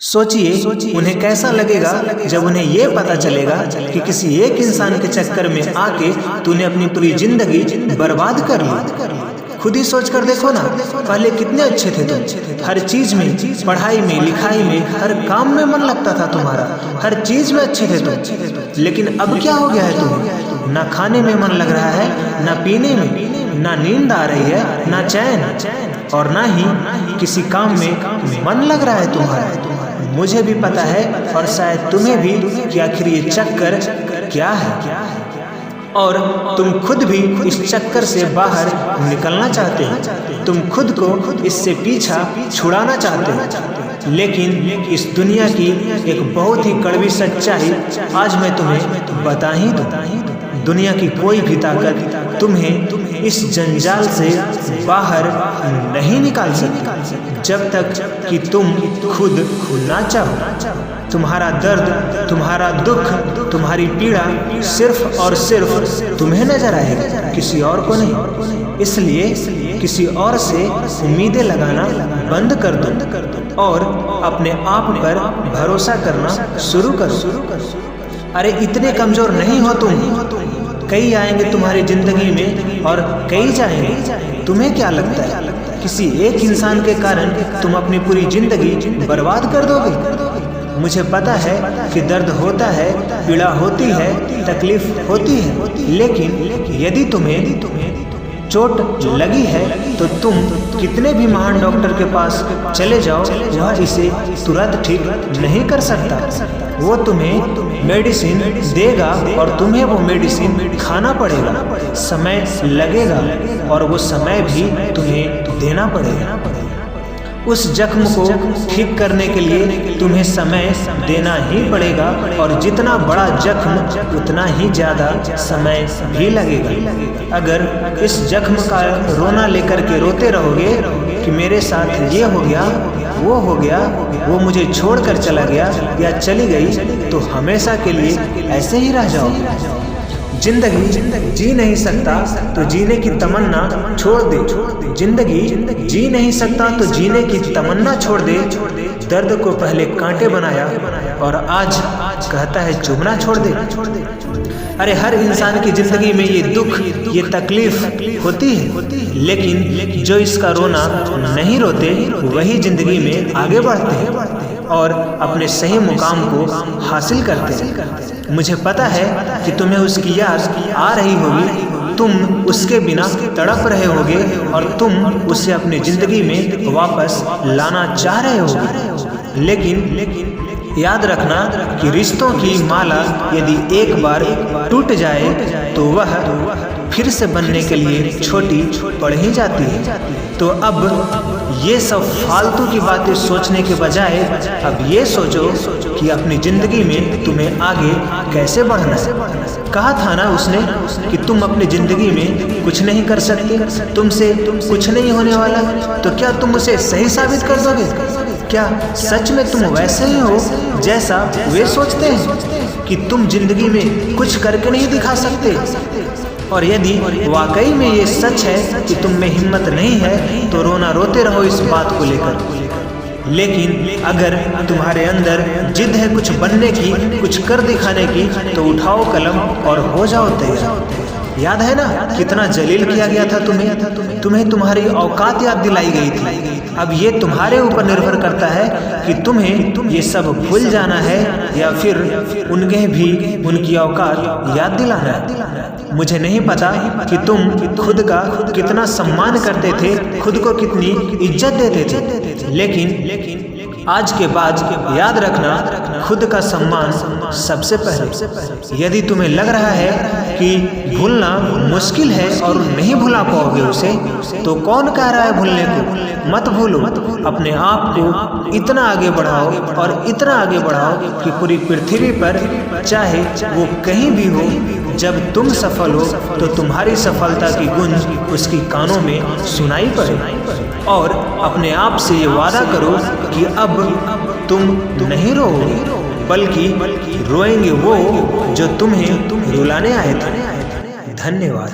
सोचिए उन्हें कैसा लगेगा जब उन्हें ये पता चलेगा कि किसी एक इंसान के चक्कर में आके तूने अपनी पूरी जिंदगी बर्बाद कर ली। खुद ही सोच कर देखो ना, पहले कितने अच्छे थे तुम। हर चीज में, पढ़ाई में, लिखाई में, हर काम में मन लगता था तुम्हारा, हर चीज में अच्छे थे तुम। लेकिन अब क्या हो गया है तुम्हें? ना खाने में मन लग रहा है, ना पीने में, ना नींद आ रही है, ना चैन, और ना ही किसी काम में मन लग रहा है तुम्हारा। मुझे भी पता है और शायद तुम्हें भी कि आखिर ये चक्कर क्या है, और तुम खुद भी इस चक्कर से बाहर निकलना चाहते हो। तुम खुद को इससे पीछा छुड़ाना चाहते हो। लेकिन इस दुनिया की एक बहुत ही कड़वी सच्चाई आज मैं तुम्हें बता ही दूं। दुनिया की कोई भी ताकत तुम्हें इस जंजाल से बाहर नहीं निकाल सकती जब तक कि तुम खुद ना चाहो। तुम्हारा दर्द, तुम्हारा दुख, तुम्हारी पीड़ा सिर्फ और सिर्फ तुम्हें नजर आएगा, किसी और को नहीं। इसलिए किसी और से उम्मीदें लगाना बंद कर दो और अपने आप पर भरोसा करना शुरू करो। अरे इतने कमजोर नहीं हो तुम। कई आएंगे तुम्हारी जिंदगी में और कई जाएंगे। तुम्हें क्या लगता है किसी एक इंसान के कारण तुम अपनी पूरी जिंदगी बर्बाद कर दोगे? मुझे पता है कि दर्द होता है, पीड़ा होती है, तकलीफ होती है, लेकिन यदि तुम्हें चोट लगी है तो तुम कितने भी महान डॉक्टर के पास चले जाओ, वह इसे तुरंत ठीक नहीं कर सकता। वो तुम्हें मेडिसिन देगा और तुम्हें वो मेडिसिन खाना पड़ेगा, समय लगेगा और वो समय भी तुम्हें देना पड़ेगा। उस जख्म को ठीक करने के लिए तुम्हें समय देना ही पड़ेगा, और जितना बड़ा जख्म उतना ही ज़्यादा समय भी लगेगा। अगर इस जख्म का रोना लेकर के रोते रहोगे कि मेरे साथ ये हो गया, वो हो गया, वो मुझे छोड़कर चला गया या चली गई, तो हमेशा के लिए ऐसे ही रह जाओगे। जिंदगी जी नहीं सकता तो जीने की तमन्ना छोड़ दे। जिंदगी जी नहीं सकता तो जीने की तमन्ना छोड़ दे। दर्द को पहले कांटे बनाया और आज कहता है चुभना छोड़ दे। अरे हर इंसान की जिंदगी में ये दुख, ये तकलीफ होती है, लेकिन जो इसका रोना नहीं रोते वही जिंदगी में आगे बढ़ते हैं और अपने सही मुकाम को हासिल करते हैं। मुझे पता है कि तुम्हें उसकी याद आ रही होगी, तुम उसके बिना तड़प रहे होगे और तुम उसे अपनी जिंदगी में वापस लाना चाह रहे होगे। लेकिन याद रखना कि रिश्तों की माला यदि एक बार टूट जाए तो वह फिर से बनने के लिए छोटी पड़ ही जाती है। तो अब ये सब फालतू की बातें सोचने के बजाय अब ये सोचो कि अपनी जिंदगी में तुम्हें आगे कैसे बढ़ना है। कहा था ना उसने कि तुम अपनी जिंदगी में कुछ नहीं कर सकते, तुमसे कुछ नहीं होने वाला, तो क्या तुम उसे सही साबित कर दोगे? क्या सच में तुम वैसे ही हो जैसा वे सोचते हैं कि तुम जिंदगी में कुछ करके नहीं दिखा सकते? और यदि वाकई में ये सच है कि तुम में हिम्मत नहीं है तो रोना रोते रहो इस बात को लेकर। लेकिन अगर तुम्हारे अंदर जिद है कुछ बनने की, कुछ कर दिखाने की, तो उठाओ कलम और हो जाओ तैयार। याद है ना कितना जलील किया गया था तुम्हें तुम्हारी औकात याद दिलाई गई थी। अब ये तुम्हारे ऊपर निर्भर करता है कि तुम्हें ये सब भूल जाना है या फिर उन्हें भी उनकी औकात याद दिलाना है। मुझे नहीं पता कि तुम खुद का कितना सम्मान करते थे, खुद को कितनी इज्जत देते थे, लेकिन आज के बाद याद रखना खुद का सम्मान सबसे पहले। यदि तुम्हें लग रहा है कि भूलना मुश्किल है और नहीं भुला पाओगे उसे, तो कौन कह रहा है भूलने को? मत भूलो। अपने आप को इतना आगे बढ़ाओ और इतना आगे बढ़ाओ कि पूरी पृथ्वी पर चाहे वो कहीं भी हो, जब तुम सफल हो तो तुम्हारी सफलता की गूंज उसकी कानों में सुनाई पड़े। और अपने आप से ये वादा करो कि अब तुम नहीं रोओगे, बल्कि रोएंगे वो जो तुम्हें रुलाने आए थे। धन्यवाद।